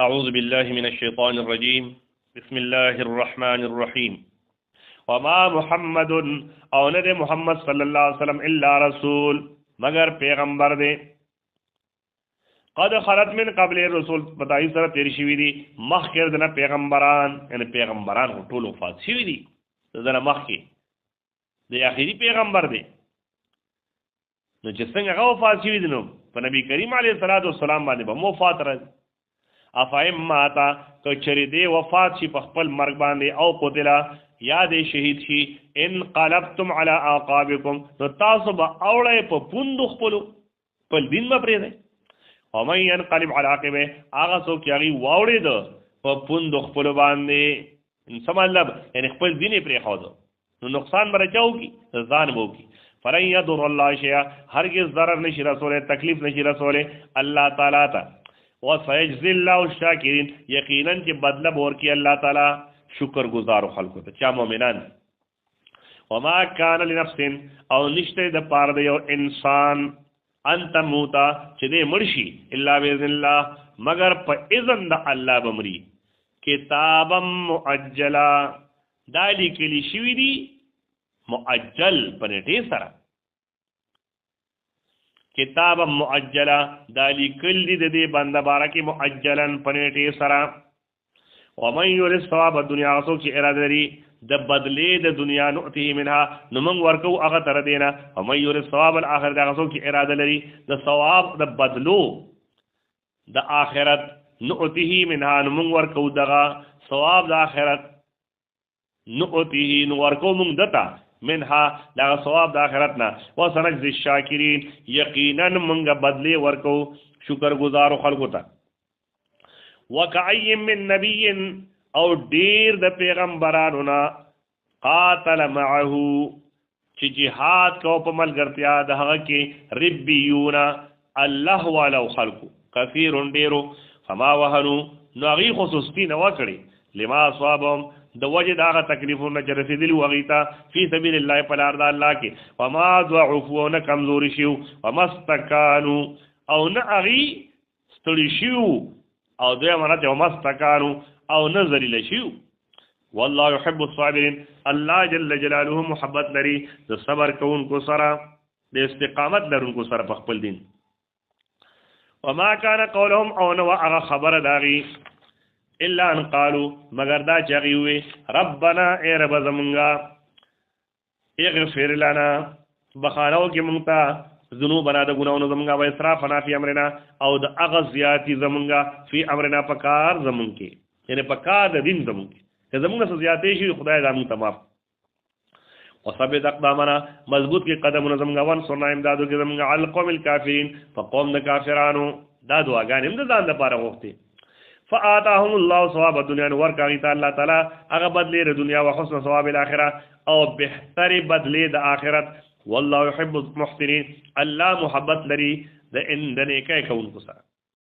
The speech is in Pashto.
أعوذ بالله من الشيطان الرجيم بسم الله الرحمن الرحيم وما محمد او ند محمد صلی الله علیه وسلم الا رسول مگر پیغمبر دے قد خلت من قبل الرسول بتائی سره تیر شوی دي مخکې دنه پیغمبران یعنی پیغمبران ټول وفات شوی دي دنه مخکې د اخیری پیغمبر دی نو چې څنګه هغه وفات شوی دي نو په نبی کریم علیه الصلاۃ والسلام باندې به وفات راځي افایم ماتا کچری دی وفات شي په خپل مرګ باندې او قتلا یا دې شهید شي ان قلبتم علی اعقابکم نو تاسو به اوړې په پوند خپل په دین ما پرې دی او مې ينقلب علی عقبه هغه څوک چې هغه واوړې ده په پوند خپل باندې انسان مطلب یعنی خپل دین پرې خو ده نو نقصان برچاو کی ځان وو کی فلن يضر الله شيئا هرگز ضرر نشي رسوله تکلیف نشي رسوله الله تعالی ته وسيجزي الله الشاکرین یقینا چې بدله ورکی الله تعالی شکر گزار خلکو ته چا مؤمنان وما كان لنفس او نشته د پاره د یو انسان انت موتا چې دې مرشي الا باذن الله مگر په اذن د الله بمري کتابا مؤجلا دالی کلی شوی دی مؤجل پنټي سره کتابا مؤجلا دالی کلی د دې بنده بارکه مؤجلا پنټي سره ومن يريد ثواب الدنيا سو چې اراده لري د بدلې د دنیا نؤته منها نو موږ ورکو هغه تر دینه ومن يريد ثواب الاخره دا سو چې اراده لري د ثواب د بدلو د آخرت نؤته منها نو موږ ورکو دغه ثواب د آخرت نؤته نو ورکو موږ دتا منها دا ثواب د آخرت نه وسنجزي الشاکرین یقینا موږ بدلې ورکو شکر گزار خلکو ته وکعی من نبی او ډیر د پیغمبرانو نا قاتل معه چې جهاد کو په ملګرتیا د هغه کې ربیون الله ولو خلقو کثیر ډیرو فما وهنو نغی خصوصی نو کړي لما صابهم د وجه داغه تکلیفونه چې رسیدلی وغیتا فی سبیل الله په لار د الله کې وما ضعفوا نه کمزوري شو ومستکانو او نه اغي ستړي شو او دوی امانت یو مستکانو او نظری لشیو والله يحب الصابرین الله جل جلاله محبت لري د صبر کوونکو سره د استقامت لرونکو سره په خپل دین وما كان قولهم او نو هغه خبر داغي الا ان قالوا مگر دا چغي وي ربنا اے رب زمونږه اغفر لنا بخانو کې مونږ ته ذنوبنا د ګناونو زمونږه و اسرافنا فی امرنا او د اغزیاتی زمونږه فی امرنا پکار زمونږ کې یعنی پکار د دین زمونږ کې زمونږه زیاتې شي خدای زمونږ تمام وثبت اقدامنا مضبوط کې قدمونه زمونږه ون سنه امدادو کې زمونږه علی القوم الکافرین فقوم د کافرانو دا دعاګانې هم د ځان لپاره وختي فآتاهم الله ثواب الدنيا ورکاږي الله تعالی هغه بدلې د دنیا او حسن ثواب الاخره او بهتري بدلې د آخرت والله يحب المحسنين الله محبت لري د ان د نیکه کوونکو سره